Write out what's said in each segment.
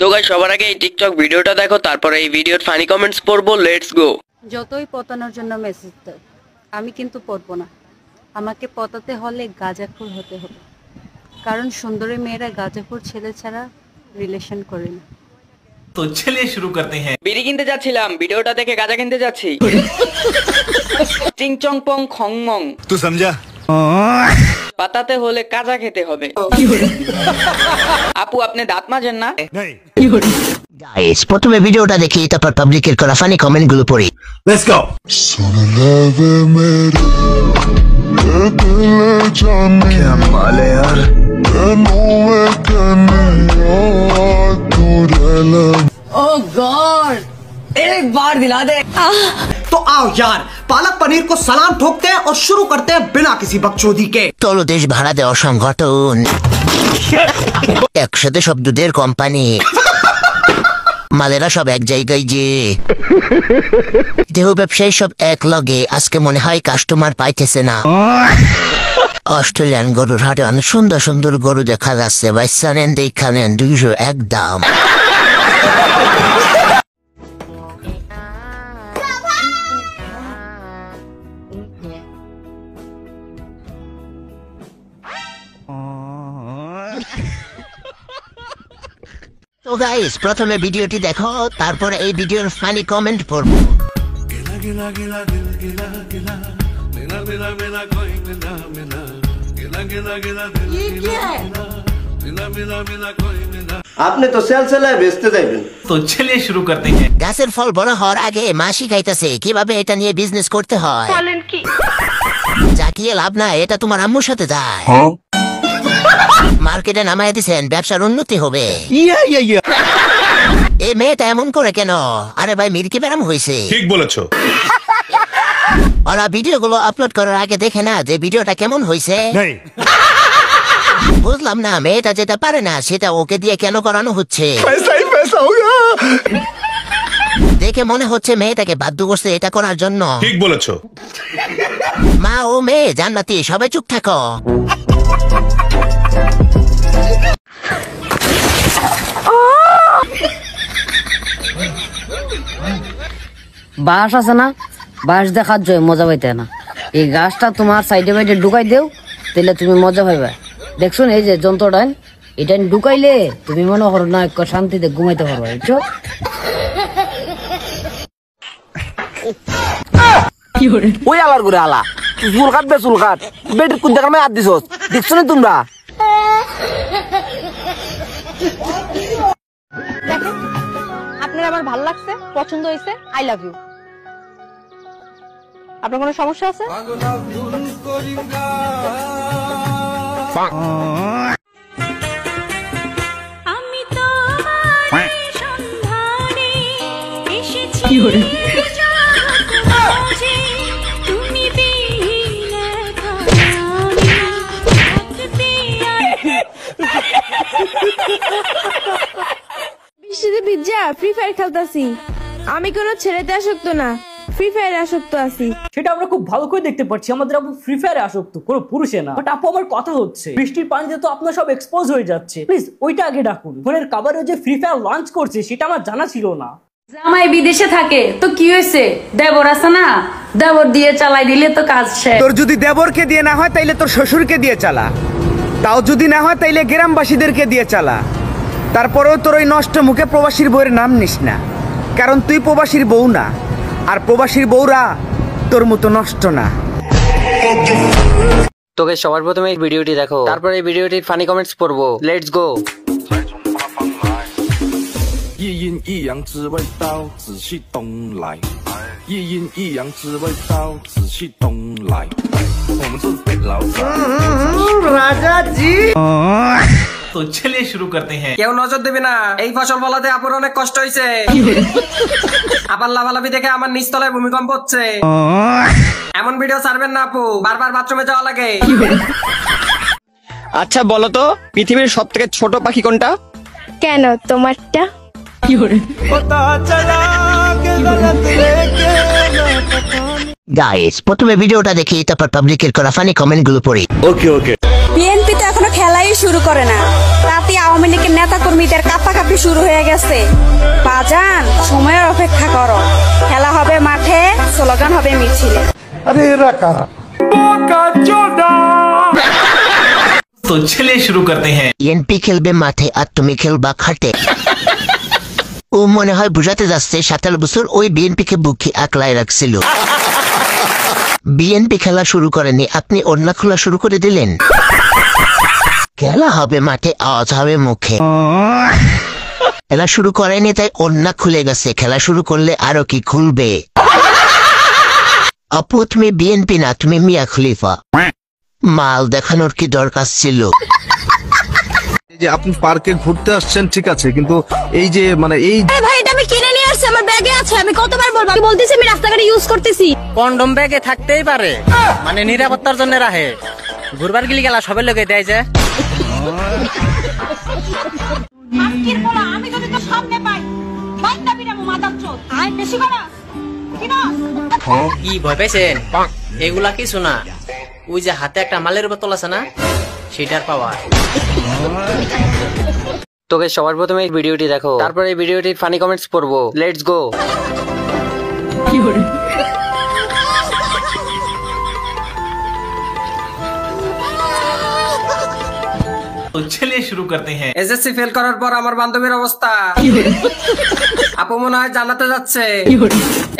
তো গাইস সবার আগে এই টিকটক ভিডিওটা দেখো, তারপরে এই ভিডিওর ফানি কমেন্টস পড়বো। Let's go. যতই পতানোর জন্য মেসেজ দাও, আমি কিন্তু পড়বো না। আমাকে পতাতে হলে গাঁজাখোর হতে হবে, কারণ সুন্দরী মেয়েরা গাঁজাখোর ছেলে ছাড়া রিলেশন করে না। তো চলিয়ে শুরু করতে হ্যাঁ। বিড়ি কিনতে যাচ্ছিলাম, ভিডিওটা দেখে গাঁজা কিনতে যাচ্ছি। চিং চং পং খং মং তুই সমঝা? পাতাতে হলে কাজা খেতে হবে। আপু আপনি দাঁত মাজেন না? গাইস প্রথমে ভিডিওটা দেখি, তারপর পাবলিকের করা ফানি কমেন্ট গুলো পড়ি। Let's go. ओ गॉड एक बार दिला दे। तो आओ यार, पालक पनीर को सलाम ठोकते हैं और शुरू करते हैं बिना किसी बकचोदी के। তলদেশ ভাড়া দেওয়া সংগঠন, একসাথে সব দুধের কোম্পানি, মালেরা সব এক জায়গায়, যে দেহ ব্যবসায়ী সব এক লগে। আজকে মনে হয় কাস্টমার পাইতেছে না। অস্ট্রেলিয়ান গরুর হাটে অনেক সুন্দর সুন্দর গরু দেখা যাচ্ছে। বাইসা নেন, দেখা নেন, 200 একদম। তো গাইস প্রথমে ভিডিওটি দেখো, তারপর এই ভিডিওর ফানি কমেন্ট পড়বো। আপনি তো সেলসেলায় বেচতে যাইবেন। তো চলিয়ে শুরু করতে হ্যাঁ। গাছের ফল বড় হওয়ার আগে মাসি খাইতেছে কিভাবে এটা নিয়ে বিজনেস করতে হয়। বলেন কি? জাকিয়ে লাভ না, এটা তোমার আম্মুর সাথে যায়। মার্কেটে নামাই দিছেন, ব্যবসার উন্নতি হবে। এই মেয়েটা এমন করে কেন? আরে ভাই মির্কি ব্যারাম হয়েছে। ঠিক বলেছো। ওরা ভিডিও গুলো আপলোড করার আগে দেখে না যে ভিডিওটা কেমন হয়েছে। বুঝলাম না, মেয়েটা যেটা পারে না সেটা ওকে দিয়ে কেন করানো হচ্ছে। দেখে মনে হচ্ছে মেয়েটাকে বাধ্য করছে এটা করার জন্য। ঠিক বলেছো। মা ও মেয়ে জান্নাতি, সবাই চুপ থাকো। বাঁশ আছে না, বাঁশ দেখার জয় মজা পাইতে না। এই গাছটা তোমার সাইডে বাইডে ঢুকাই দেও, তাহলে তুমি মজা পাইবা। দেখছো এই যে যন্ত্রটা, এটা ঢুকাইলে তুমি মনে করো না এক শান্তিতে ঘুমাইতে পারবা, বুঝছো? ওই আলার ঘুরে আলা, চুল কাটবে চুল কাট, বেটির কোন জায়গায় হাত দিছ দেখছো না তোমরা? আপনার আমার ভালো লাগছে, পছন্দ হয়েছে, আই লাভ ইউ। আপনার কোনো সমস্যা আছে? আমি তোমার সন্ধানে এসেছি, তুমি বিহীন বৃষ্টিতে ভিজা ফ্রি ফায়ার খেলতাছি। আমি কোনো ছেলেতে আসক্ত না, ফ্রি ফায়ারে আসক্ত আছি। সেটা আমরা খুব ভালো করে দেখতে পাচ্ছি, আমাদের আপু ফ্রি ফায়ারে আসক্ত, কোনো পুরুষে না। বাট আপু আমার কথা হচ্ছে, বৃষ্টির পানিতে তো আপনার সব এক্সপোজ হয়ে যাচ্ছে, প্লিজ ওইটা আগে ডাকুন। ফোনের কাভারে যে ফ্রি ফায়ার লঞ্চ করছে সেটা আমার জানা ছিল না। জামাই বিদেশে থাকে তো কি হয়েছে, দেবর আছে না, দেবর দিয়ে চালাই দিলে তো কাজ শেষ। তোর যদি দেবরকে দিয়ে না হয় তাইলে তোর শ্বশুরকে দিয়ে চালা, তাও যদি না হয় তাইলে গ্রামবাসীদেরকে দিয়ে চালা। তারপরেও তোর ওই নষ্ট মুখে প্রবাসীর বউয়ের নাম নিস না, কারণ তুই প্রবাসীর বউ না, আর প্রবাসীর বউরা তোর মতো নষ্ট না। তোকে সবার প্রথমে এই ভিডিওটি দেখো, তারপর এই ভিডিওটির ফানি কমেন্টস পড়বো। লেটস গো।一阴一阳之谓道，仔细东来。一阴一阳之谓道，仔细东来。我们是被老板。রাজা জি। তো চলিয়ে শুরু করতে হ্যাঁ। কেউ নজর দেবে না, এই ফসল ফলাতে আপুর অনেক কষ্ট হয়েছে। আবার লাভালাভি দেখে আমার নিচতলায় ভূমিকম্প হচ্ছে। এমন ভিডিও ছাড়বেন না আপু, বারবার বাথরুমে যাওয়া লাগে। আচ্ছা বলো তো, পৃথিবীর সব থেকে ছোট পাখি কোনটা? কেন তোমারটা? গাইস প্রথমে ভিডিওটা দেখি, তারপর পাবলিকের করা ফানি কমেন্ট গুলো পড়ি। ওকে ওকে। বিএনপিটা এখনো খেলাই শুরু করে না, তাতে আওয়ামী লীগের নেতা কর্মীদের কাপাকাপি শুরু হয়ে গেছে। বাজান, সময়ের অপেক্ষা করো, খেলা হবে মাঠে, স্লোগান হবে মিছিলে। আরে এরা কারা? तो चलिए शुरू करते हैं। এনপি খেলবে মাঠে আর তুমি খেলবা খাটে। ও মনে হয় বুঝাতে যাচ্ছে 17 বছর ওই বিএনপিকে বুকে আকলায় রাখছিল। বিএনপি খেলা শুরু করেনি, আপনি ওড়না খোলা শুরু করে দিলেন। খেলা হবে মাঠে, আওয়াজ হবে মুখে। খেলা শুরু করেনি তাই ওড়না খুলে গেছে, খেলা শুরু করলে আরো কি খুলবে? আপু তুমি বিএনপি না, তুমি মিয়া খলিফা। মাল দেখানোর কি দরকার ছিল? এই যে আপনি পার্কে ঘুরতে আসছেন ঠিক আছে, কিন্তু এই যে মানে এই ভাই এটা আমি কিনে নিয়ে আসছি, আমার ব্যাগে আছে। আমি কতবার বলবো, আমি বলতেছি আমি রাস্তাঘাটে ইউজ করতেছি। কন্ডম ব্যাগে থাকতেই পারে, মানে নিরাপত্তার জন্য রাখে। ঘুরবার গেলে গেলা সবের লোকে দেয় যে। আজকের বলা আমি যদি তো সামনে পাই, বাইক না বিরামো মাদার চোদ। আই বেশি করা কি না? কি ভয় পেয়েছেন? এগুলা কি শোনা? ওই যে হাতে একটা মালের বোতল আছে না, সেটার পাওয়ার। তোকে সবার প্রথমে এই ভিডিওটি দেখো, তারপরে এই ভিডিওটির ফানি কমেন্টস পড়বো। Let's go. तो चलिए शुरू करते हैं। এসএসসি ফেল করার পর আমার বান্ধবীর অবস্থা। আপু মনে হয় জানাতে যাচ্ছে।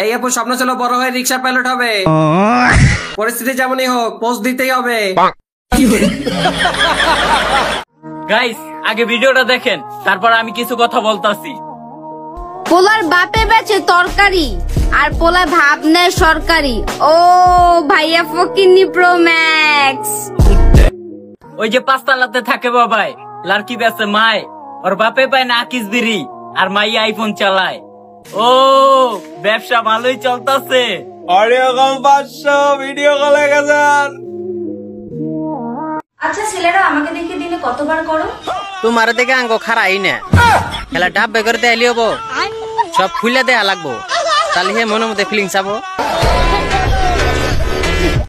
এই আপু স্বপ্ন ছিল বড় হয়ে রিক্সা পাইলট হবে। পরিস্থিতি যেমনই হোক, পোস্ট দিতেই হবে। গাইস আগে ভিডিওটা দেখেন, তারপর আমি কিছু কথা বলতাছি। পোলার বাপে বেচে তরকারি আর পোলা ভাব নেয় সরকারি। ও ভাইয়া ফকিন্নি প্রো ম্যাক্স। ওই যে পাঁচতলাতে থাকে বাবাই, লাড়কি বেচে মায়, ওর বাপে পায় না কিস বিড়ি, আর মাই আইফোন চালায়। ও ব্যবসা ভালোই চলতেছে। অডিও কম 500, ভিডিও কলে গেছেন। আচ্ছা ছেলেরা আমাকে দেখে দিনে কতবার করো? তোমার দেখে আঙ্গ খারাই না, খেলা ডাব বেগর দেয়ালি হবো, সব খুলে দেয়া লাগবো, তাহলে হে মনের মধ্যে ফিলিংস আবো।